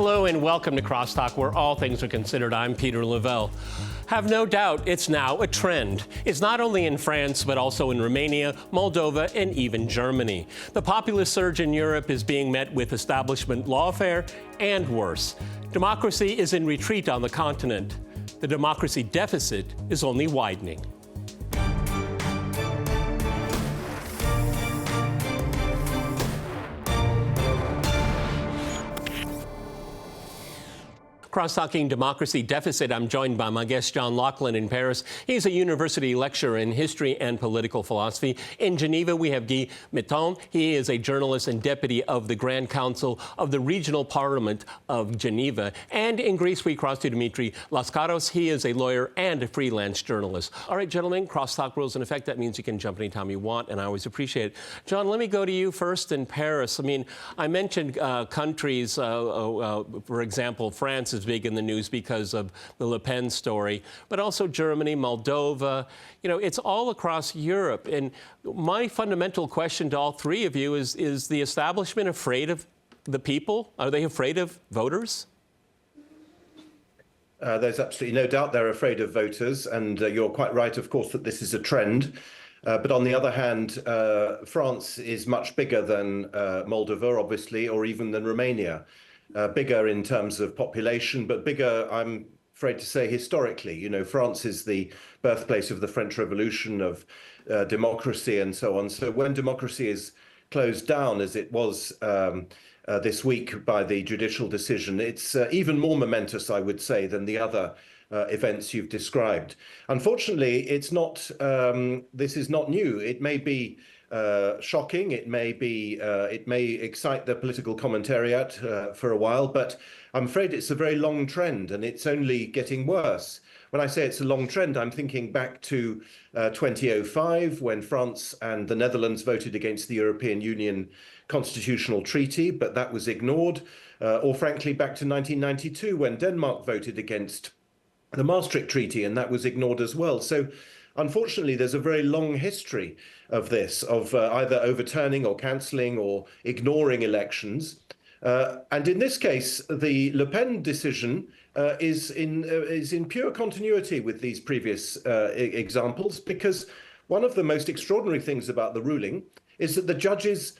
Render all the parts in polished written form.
Hello and welcome to CrossTalk, where all things are considered. I'm Peter Lavelle. Have no doubt it's now a trend. It's not only in France, but also in Romania, Moldova, and even Germany. The populist surge in Europe is being met with establishment lawfare and worse. Democracy is in retreat on the continent. The democracy deficit is only widening. Cross-talking democracy deficit, I'm joined by my guest, John Laughland in Paris. He's a university lecturer in history and political philosophy. In Geneva, we have Guy Mitton. He is a journalist and deputy of the Grand Council of the Regional Parliament of Geneva. And in Greece, we cross to Dimitri Laskaros. He is a lawyer and a freelance journalist. All right, gentlemen, cross-talk rules in effect. That means you can jump anytime you want, and I always appreciate it. John, let me go to you first in Paris. I mean, I mentioned countries, for example, France is big in the news because of the Le Pen story, but also Germany, Moldova. You know, it's all across Europe. And my fundamental question to all three of you is the establishment afraid of the people? Are they afraid of voters? There's absolutely no doubt they're afraid of voters, and you're quite right, of course, that this is a trend. But on the other hand, France is much bigger than Moldova, obviously, or even than Romania. Bigger in terms of population, but bigger, I'm afraid to say, historically. You know, France is the birthplace of the French Revolution, of democracy and so on. So when democracy is closed down, as it was this week by the judicial decision, it's even more momentous, I would say, than the other events you've described. Unfortunately, it's not. This is not new. It may be shocking. It may excite the political commentariat for a while, but I'm afraid it's a very long trend, and it's only getting worse. When I say it's a long trend, I'm thinking back to 2005, when France and the Netherlands voted against the European Union constitutional treaty, but that was ignored. Or frankly, back to 1992, when Denmark voted against the Maastricht Treaty, and that was ignored as well. So unfortunately, there's a very long history of this, of either overturning or cancelling or ignoring elections. And in this case, the Le Pen decision is in pure continuity with these previous examples, because one of the most extraordinary things about the ruling is that the judges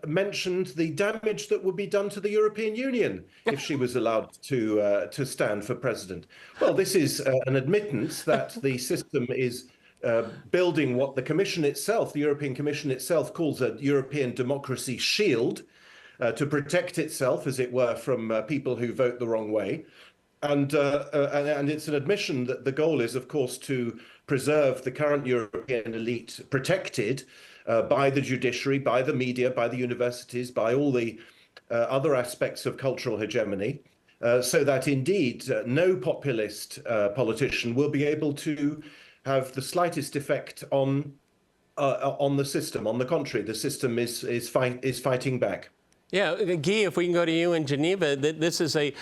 mentioned the damage that would be done to the European Union if she was allowed to stand for president. Well, this is an admittance that the system is building what the Commission itself, the European Commission itself, calls a European democracy shield to protect itself, as it were, from people who vote the wrong way. And it's an admission that the goal is, of course, to preserve the current European elite protected by the judiciary, by the media, by the universities, by all the other aspects of cultural hegemony, so that indeed no populist politician will be able to have the slightest effect on the system. On the contrary, the system is fighting back. Yeah, Guy, if we can go to you in Geneva, this is a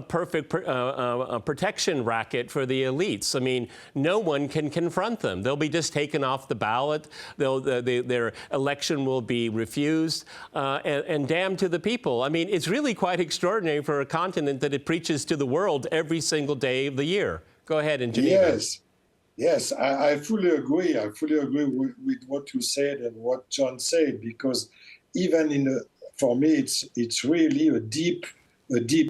perfect protection racket for the elites. I mean, no one can confront them. They'll be just taken off the ballot. Their election will be refused and damned to the people. I mean, it's really quite extraordinary for a continent that it preaches to the world every single day of the year. Go ahead in Geneva. Yes, I fully agree. I fully agree with what you said and what John said, because even for me, it's really a deep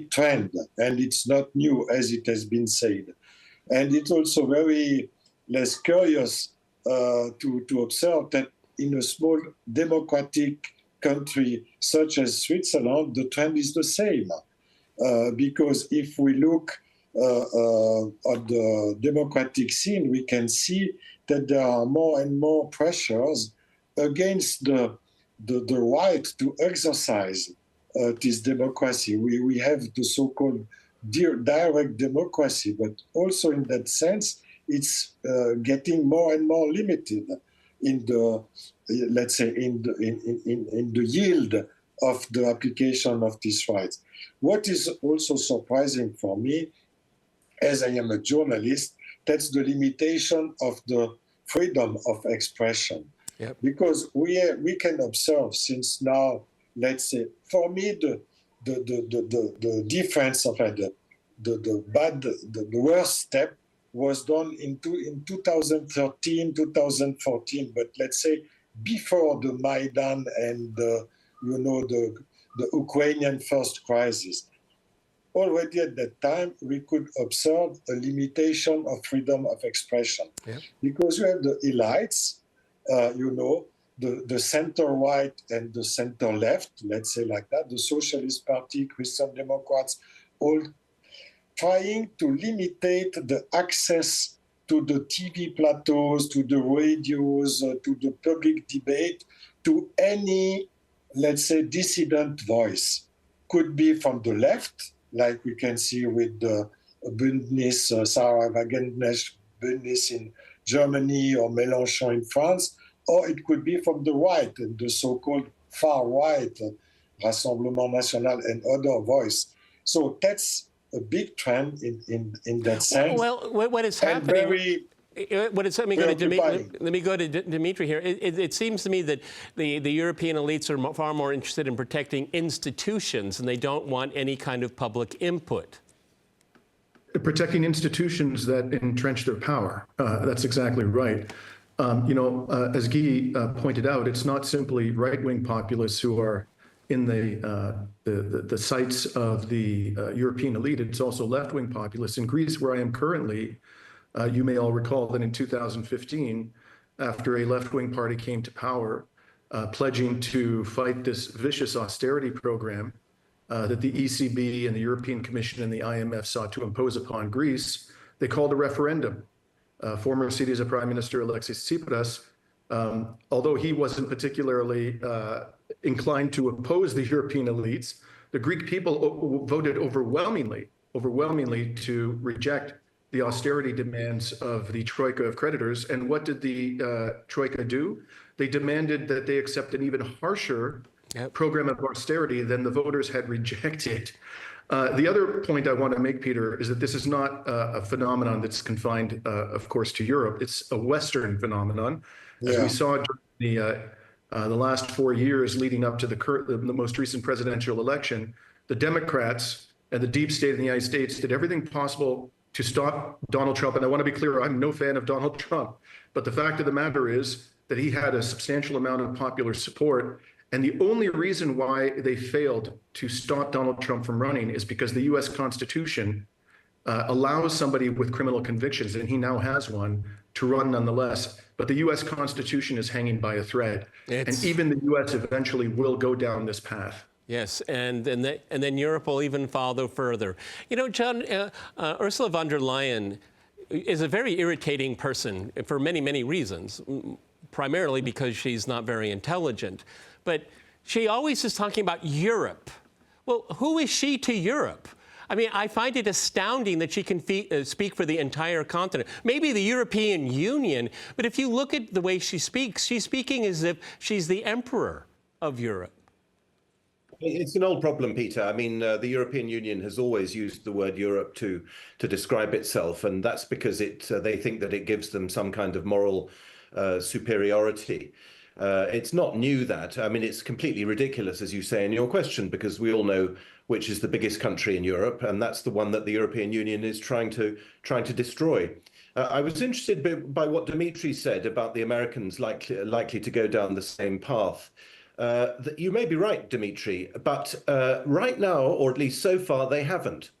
trend, and it's not new, as it has been said. And it's also very less curious to observe that in a small democratic country such as Switzerland, the trend is the same. Because if we look at the democratic scene, we can see that there are more and more pressures against the right to exercise this democracy. We have the so-called direct democracy, but also in that sense, it's getting more and more limited in the, let's say, in the yield of the application of these rights. What is also surprising for me, as I am a journalist, that's the limitation of the freedom of expression. Yep. Because we can observe since now, let's say, for me, the difference of the worst step was done in 2013, 2014. But let's say before the Maidan and the Ukrainian first crisis. Already at that time, we could observe a limitation of freedom of expression. Yeah. Because you have the elites, the center-right and the center-left, let's say like that, the Socialist Party, Christian Democrats, all trying to limit the access to the TV plateaus, to the radios, to the public debate, to any, let's say, dissident voice. Could be from the left, like we can see with the Bündnis, Sarah Wagenknecht Bündnis in Germany or Mélenchon in France, or it could be from the right, the so-called far right, Rassemblement National and other voice. So that's a big trend in that sense. Well, what is happening? Let me go to Dimitri here. It seems to me that the European elites are far more interested in protecting institutions, and they don't want any kind of public input. Protecting institutions that entrench their power. That's exactly right. As Guy pointed out, it's not simply right-wing populists who are in the sights of the European elite. It's also left-wing populists. In Greece, where I am currently, you may all recall that in 2015, after a left-wing party came to power, pledging to fight this vicious austerity program that the ECB and the European Commission and the IMF sought to impose upon Greece, they called a referendum. Former Syriza Prime Minister Alexis Tsipras, although he wasn't particularly inclined to oppose the European elites, the Greek people voted overwhelmingly to reject the austerity demands of the troika of creditors. And what did the troika do? They demanded that they accept an even harsher program of austerity than the voters had rejected. The other point I want to make, Peter, is that this is not a phenomenon that's confined, of course, to Europe. It's a Western phenomenon. As we saw during the last 4 years leading up to the most recent presidential election, the Democrats and the deep state in the United States did everything possible to stop Donald Trump. And I want to be clear, I'm no fan of Donald Trump. But the fact of the matter is that he had a substantial amount of popular support. And the only reason why they failed to stop Donald Trump from running is because the U.S. Constitution allows somebody with criminal convictions, and he now has one, to run nonetheless. But the U.S. Constitution is hanging by a thread. And even the U.S. eventually will go down this path. Yes, and then Europe will even follow further. You know, John, Ursula von der Leyen is a very irritating person for many, many reasons, primarily because she's not very intelligent. But she always is talking about Europe. Well, who is she to Europe? I mean, I find it astounding that she can speak for the entire continent. Maybe the European Union, but if you look at the way she speaks, she's speaking as if she's the emperor of Europe. It's an old problem, Peter. I mean, the European Union has always used the word Europe to describe itself, and that's because they think that it gives them some kind of moral superiority. It's not new that. I mean, it's completely ridiculous, as you say in your question, because we all know which is the biggest country in Europe, and that's the one that the European Union is trying to destroy. I was interested by what Dimitri said about the Americans likely to go down the same path. You may be right, Dimitri, but right now, or at least so far, they haven't.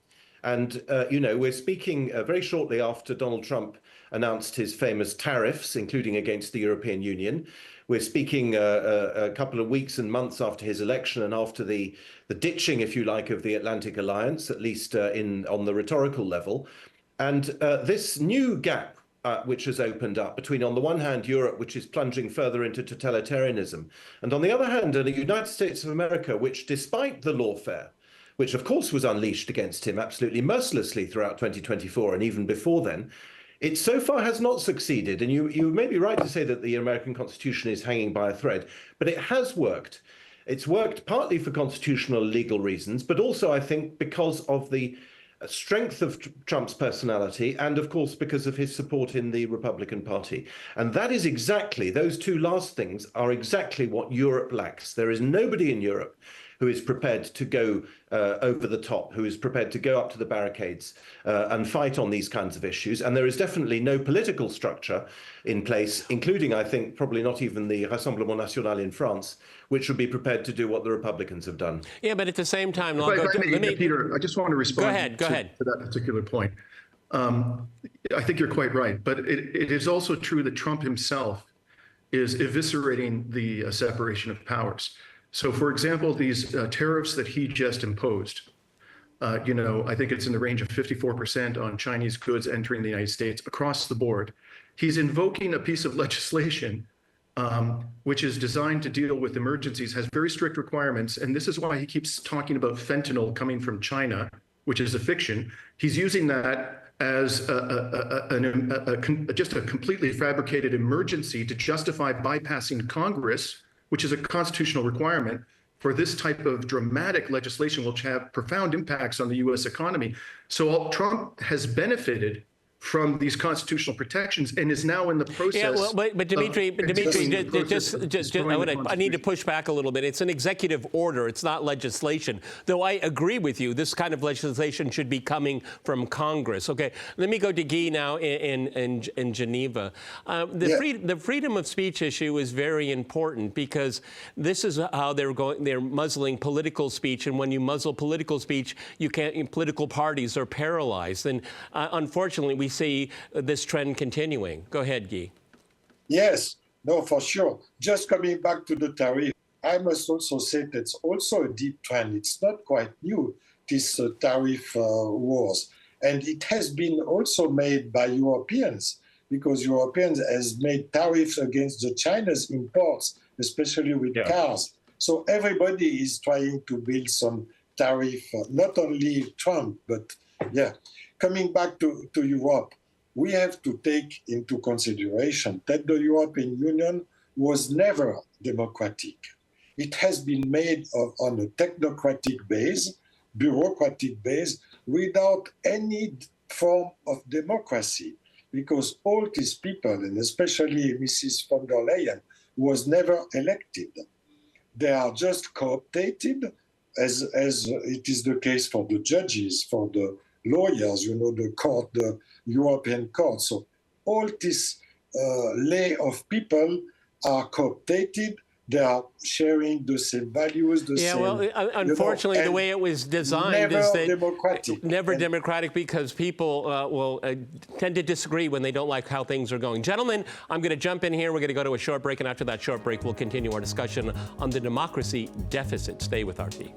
And, we're speaking very shortly after Donald Trump announced his famous tariffs, including against the European Union. We're speaking a couple of weeks and months after his election and after the ditching, if you like, of the Atlantic Alliance, at least on the rhetorical level. And this new gap which has opened up between, on the one hand, Europe, which is plunging further into totalitarianism, and on the other hand, the United States of America, which, despite the lawfare, which of course was unleashed against him absolutely mercilessly throughout 2024 and even before then, it so far has not succeeded. And you may be right to say that the American Constitution is hanging by a thread, but it has worked. It's worked partly for constitutional legal reasons, but also, I think, because of the strength of Trump's personality and, of course, because of his support in the Republican Party. And that is exactly, those two last things are exactly what Europe lacks. There is nobody in Europe who is prepared to go over the top, who is prepared to go up to the barricades and fight on these kinds of issues. And there is definitely no political structure in place, including, I think, probably not even the Rassemblement National in France, which would be prepared to do what the Republicans have done. Yeah, but at the same time, Peter, I just want to respond go ahead. to that particular point. I think you're quite right, but it is also true that Trump himself is eviscerating the separation of powers. So, for example, these tariffs that he just imposed, I think it's in the range of 54% on Chinese goods entering the United States across the board. He's invoking a piece of legislation which is designed to deal with emergencies, has very strict requirements. And this is why he keeps talking about fentanyl coming from China, which is a fiction. He's using that as just a completely fabricated emergency to justify bypassing Congress, which is a constitutional requirement for this type of dramatic legislation, which have profound impacts on the U.S. economy. So Trump has benefited from these constitutional protections and is now in the process. Yeah, well, but Dimitri, I need to push back a little bit. It's an executive order. It's not legislation. Though I agree with you, this kind of legislation should be coming from Congress. Okay, let me go to Guy now in Geneva. The freedom of speech issue is very important because this is how they're muzzling political speech, and when you muzzle political speech, political parties are paralyzed. And unfortunately, we see this trend continuing. Go ahead, Guy. Yes, no, for sure. Just coming back to the tariff, I must also say that's also a deep trend. It's not quite new, this tariff wars. And it has been also made by Europeans, because Europeans has made tariffs against the China's imports, especially with cars. So everybody is trying to build some tariff, not only Trump, but Coming back to Europe, we have to take into consideration that the European Union was never democratic. It has been made on a technocratic base, bureaucratic base, without any form of democracy, because all these people, and especially Mrs. von der Leyen, was never elected. They are just co-opted, as it is the case for the judges, for the lawyers, the court, the European court. So all this lay of people are co-opted. They are sharing the same values, unfortunately, the way it was designed is that never democratic because people will tend to disagree when they don't like how things are going. Gentlemen, I'm going to jump in here. We're going to go to a short break, and after that short break, we'll continue our discussion on the democracy deficit. Stay with RT.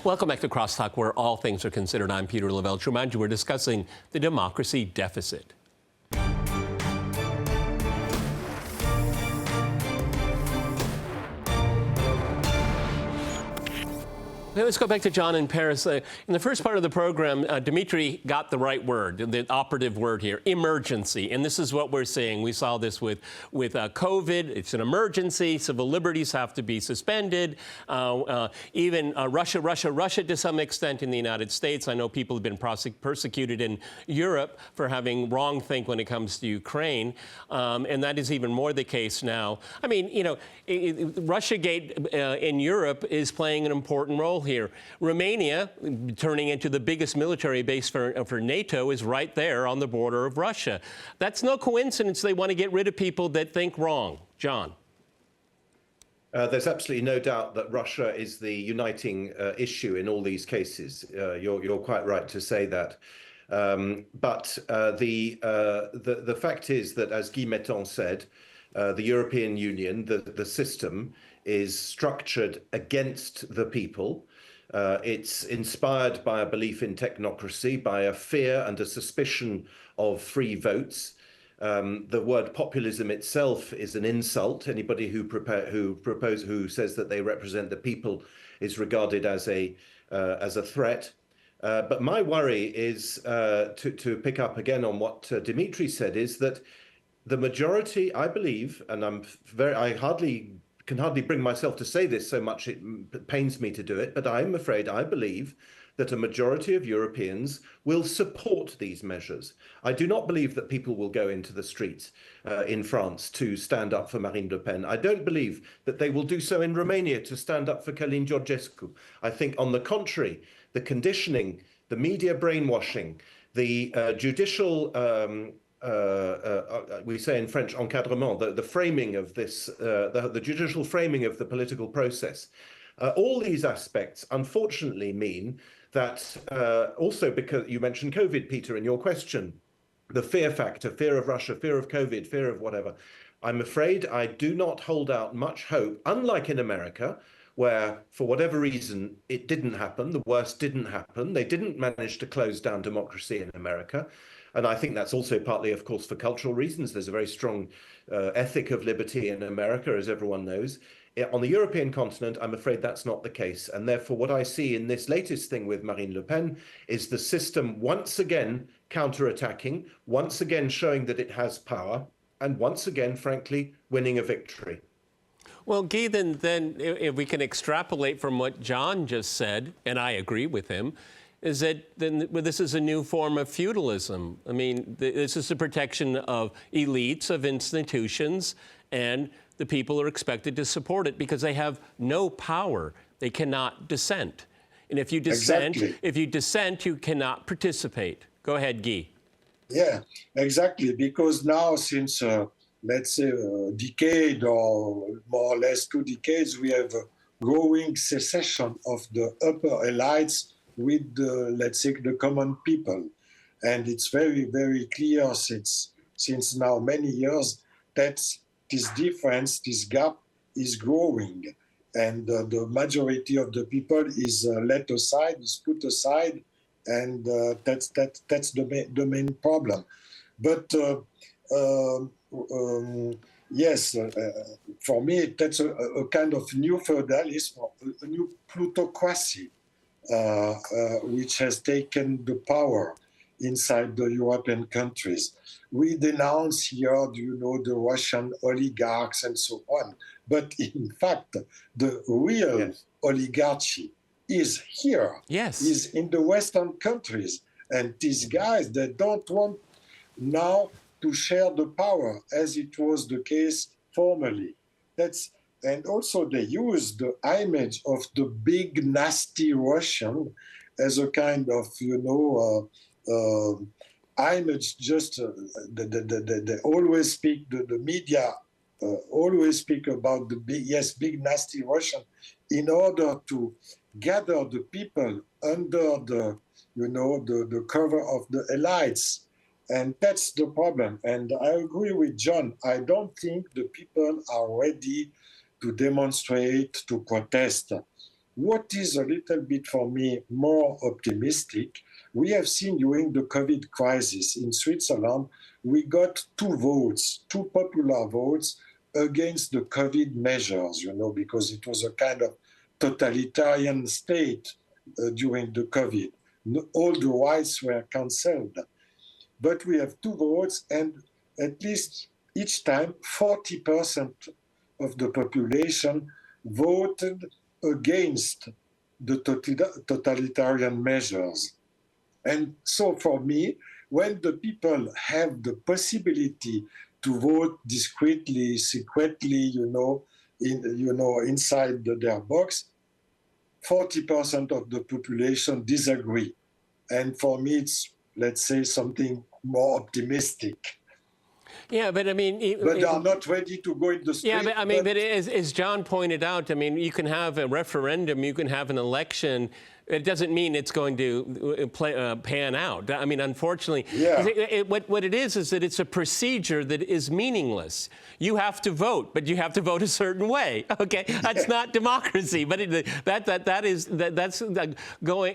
Welcome back to CrossTalk, where all things are considered. I'm Peter Lavelle. To remind you, we're discussing the democracy deficit. Let's go back to John in Paris. In the first part of the program, Dimitri got the right word, the operative word here, emergency. And this is what we're seeing. We saw this with COVID. It's an emergency. Civil liberties have to be suspended. Even Russia to some extent in the United States. I know people have been persecuted in Europe for having wrong think when it comes to Ukraine. And that is even more the case now. I mean, Russiagate in Europe is playing an important role here. Romania, turning into the biggest military base for NATO, is right there on the border of Russia. That's no coincidence they want to get rid of people that think wrong. John. There's absolutely no doubt that Russia is the uniting issue in all these cases. You're quite right to say that. But the fact is that, as Guy Metton said, the European Union, the system, is structured against the people. It's inspired by a belief in technocracy, by a fear and a suspicion of free votes. The word populism itself is an insult. Anybody who says that they represent the people is regarded as a threat. But my worry is, to pick up again on what Dimitri said, is that the majority, I believe, and I can hardly bring myself to say this, so much it pains me to do it, but I'm afraid I believe that a majority of Europeans will support these measures. I do not believe that people will go into the streets in France to stand up for Marine Le Pen. I don't believe that they will do so in Romania to stand up for Călin Georgescu. I think, on the contrary, the conditioning, the media brainwashing, the judicial we say in French encadrement, the framing of this, the judicial framing of the political process. All these aspects, unfortunately, mean that also, because you mentioned COVID, Peter, in your question, the fear factor, fear of Russia, fear of COVID, fear of whatever. I'm afraid I do not hold out much hope, unlike in America, where, for whatever reason, it didn't happen. The worst didn't happen. They didn't manage to close down democracy in America. And I think that's also partly, of course, for cultural reasons. There's a very strong ethic of liberty in America, as everyone knows. On the European continent, I'm afraid that's not the case. And therefore, what I see in this latest thing with Marine Le Pen is the system once again counterattacking, once again showing that it has power, and once again, frankly, winning a victory. Well, Guy, then if we can extrapolate from what John just said, and I agree with him, is that then this is a new form of feudalism. I mean, this is the protection of elites, of institutions, and the people are expected to support it because they have no power. They cannot dissent. And if you dissent, you cannot participate. Go ahead, Guy. Yeah, exactly. Because now, since let's say a decade or more or less 2 decades, we have a growing secession of the upper elites with the, let's say, the common people. And it's very, very clear since now many years that this difference, this gap is growing. And the majority of the people is let aside, is put aside, and that's the main problem. But yes, for me, that's a kind of new feudalism, a new plutocracy, which has taken the power inside the European countries. We denounce here, the Russian oligarchs and so on. But in fact, the real oligarchy is here, is in the Western countries. And these guys, they don't want now to share the power as it was the case formerly. And also they use the image of the big, nasty Russian as a kind of, image. Just they always speak, the media always speak about the big, nasty Russian in order to gather the people under the cover of the elites. And that's the problem. And I agree with John. I don't think the people are ready to demonstrate, to protest. What is a little bit, for me, more optimistic, we have seen during the COVID crisis in Switzerland, we got 2 popular votes against the COVID measures, because it was a kind of totalitarian state during the COVID. All the rights were cancelled. But we have 2 votes, and at least each time 40% of the population voted against the totalitarian measures. And so for me, when the people have the possibility to vote discreetly, secretly, inside their box, 40% of the population disagree. And for me, it's, let's say, something more optimistic. Yeah, but I mean... But they are not ready to go in the street. Yeah, but I mean, but as John pointed out, I mean, you can have a referendum, you can have an election. It doesn't mean it's going to pan out. I mean, unfortunately, what it is that it's a procedure that is meaningless. You have to vote, but you have to vote a certain way. Okay, that's not democracy, but that's going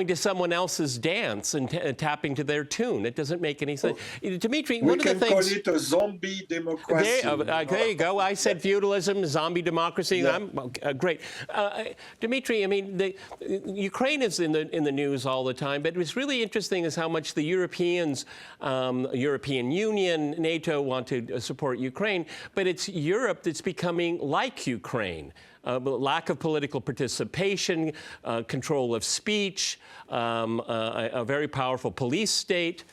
to someone else's dance and tapping to their tune. It doesn't make any sense. Dimitri, one of the things... We can call it a zombie democracy. There you go. I said feudalism, zombie democracy. Yeah. Great. Dimitri, I mean, Ukraine is in the news all the time, but what's really interesting is how much the Europeans, European Union, NATO want to support Ukraine, but it's Europe that's becoming like Ukraine. lack of political participation, control of speech, a very powerful police state.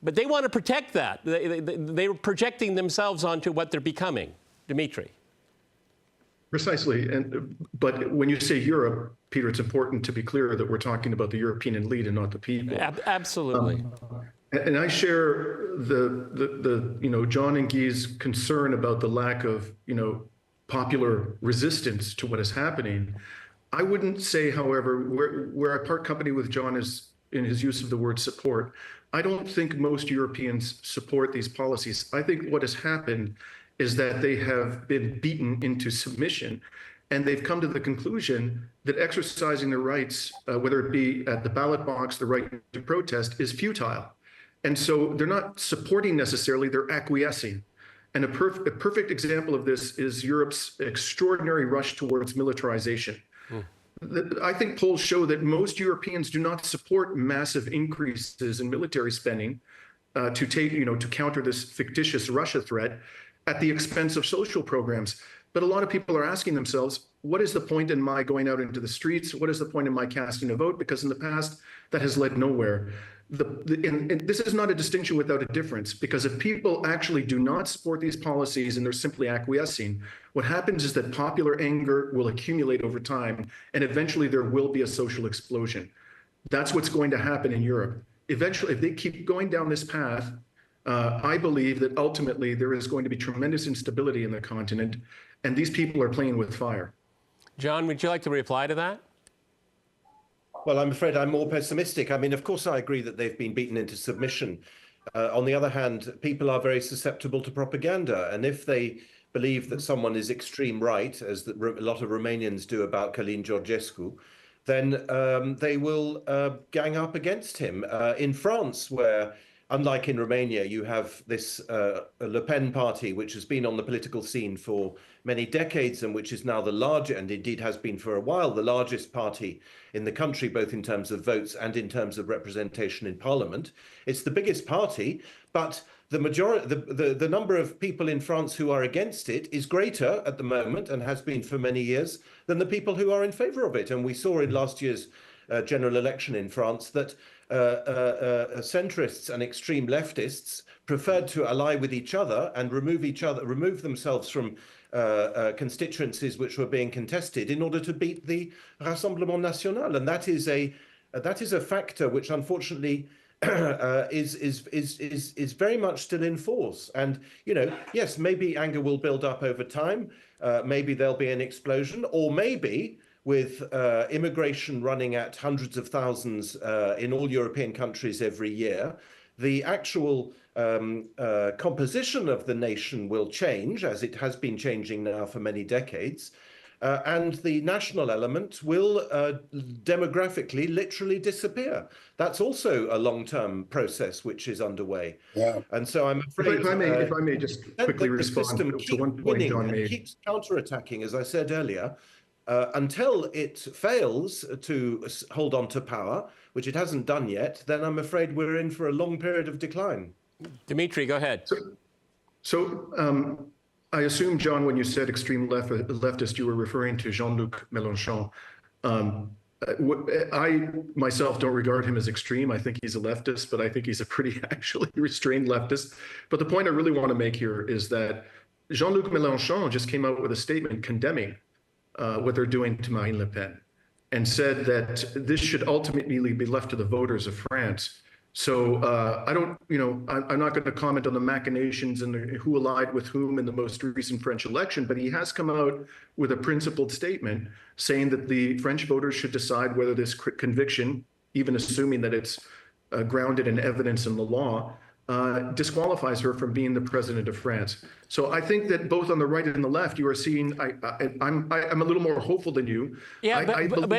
But they want to protect that. They're projecting themselves onto what they're becoming. Dimitri. Precisely. But when you say Europe, Peter, it's important to be clear that we're talking about the European elite and not the people. Absolutely. And I share John and Guy's concern about the lack of, popular resistance to what is happening. I wouldn't say, however, where I part company with John is in his use of the word support. I don't think most Europeans support these policies. I think what has happened is that they have been beaten into submission, and they've come to the conclusion that exercising their rights, whether it be at the ballot box, the right to protest, is futile. And so they're not supporting necessarily, they're acquiescing. And a perfect example of this is Europe's extraordinary rush towards militarization. I think polls show that most Europeans do not support massive increases in military spending to counter this fictitious Russia threat at the expense of social programs. But a lot of people are asking themselves, what is the point in my going out into the streets? What is the point in my casting a vote? Because in the past, that has led nowhere. And this is not a distinction without a difference, because if people actually do not support these policies and they're simply acquiescing, what happens is that popular anger will accumulate over time, and eventually there will be a social explosion. That's what's going to happen in Europe. Eventually, if they keep going down this path, I believe that ultimately there is going to be tremendous instability in the continent, and these people are playing with fire. John, would you like to reply to that? Well, I'm afraid I'm more pessimistic. I mean, of course, I agree that they've been beaten into submission. On the other hand, people are very susceptible to propaganda. And if they believe that someone is extreme right, as a lot of Romanians do about Călin Georgescu, then they will gang up against him. In France, where, unlike in Romania, you have this Le Pen party, which has been on the political scene for many decades and which is now the largest, and indeed has been for a while, the largest party in the country, both in terms of votes and in terms of representation in parliament. It's the biggest party, but the majority, the number of people in France who are against it is greater at the moment, and has been for many years, than the people who are in favor of it. And we saw in last year's general election in France that centrists and extreme leftists preferred to ally with each other and remove themselves from constituencies which were being contested in order to beat the Rassemblement National. And that is a factor which unfortunately is very much still in force. And, yes, maybe anger will build up over time. Maybe there'll be an explosion, or maybe with immigration running at hundreds of thousands in all European countries every year, the actual composition of the nation will change, as it has been changing now for many decades. And the national element will demographically literally disappear. That's also a long-term process which is underway. Yeah. And so I'm afraid... If I may just quickly respond to one point John made. It keeps counterattacking, as I said earlier, until it fails to hold on to power, which it hasn't done yet, then I'm afraid we're in for a long period of decline. Dimitri, go ahead. So I assume, John, when you said extreme leftist, you were referring to Jean-Luc Mélenchon. I myself don't regard him as extreme. I think he's a leftist, but I think he's a pretty actually restrained leftist. But the point I really want to make here is that Jean-Luc Mélenchon just came out with a statement condemning what they're doing to Marine Le Pen, and said that this should ultimately be left to the voters of France. So I'm not going to comment on the machinations and who allied with whom in the most recent French election, but he has come out with a principled statement saying that the French voters should decide whether this conviction, even assuming that it's grounded in evidence in the law, disqualifies her from being the president of France. So I think that both on the right and the left, you are seeing. I'm a little more hopeful than you. Yeah, but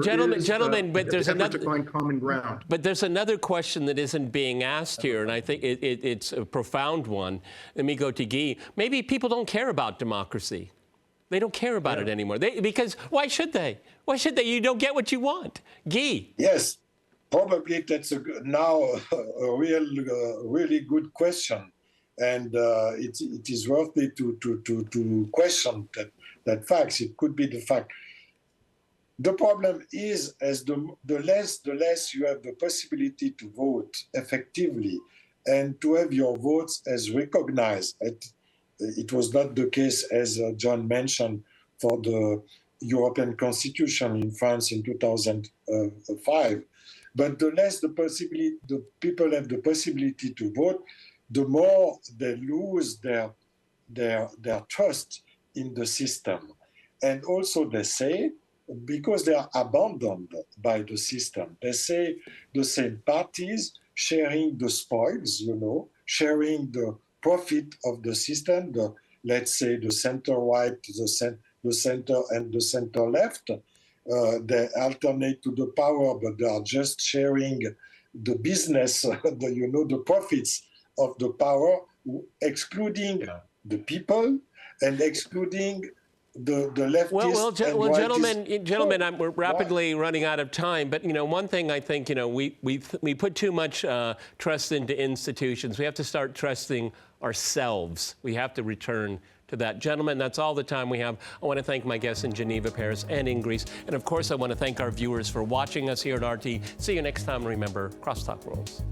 gentlemen, but there's another to find common ground. But there's another question that isn't being asked here, and I think it's a profound one. Let me go to Guy. Maybe people don't care about democracy. They don't care about it anymore. Because why should they? Why should they? You don't get what you want. Guy. Yes. Probably that's now a really good question, and it is worthy to question that facts. It could be the fact. The problem is, as the less you have the possibility to vote effectively and to have your votes as recognized. It was not the case, as John mentioned, for the European Constitution in France in 2005. But the less the people have the possibility to vote, the more they lose their trust in the system. And also they say, because they are abandoned by the system, they say the same parties sharing the spoils, sharing the profit of the system, let's say the center-right, the center and the center-left, they alternate to the power, but they are just sharing the business, the profits of the power, excluding the people and excluding the leftists. Well, gentlemen, we're rapidly running out of time. But one thing I think we put too much trust into institutions. We have to start trusting ourselves. We have to return to that. Gentlemen, that's all the time we have. I want to thank my guests in Geneva, Paris, and in Greece. And of course, I want to thank our viewers for watching us here at RT. See you next time. Remember, CrossTalk rules.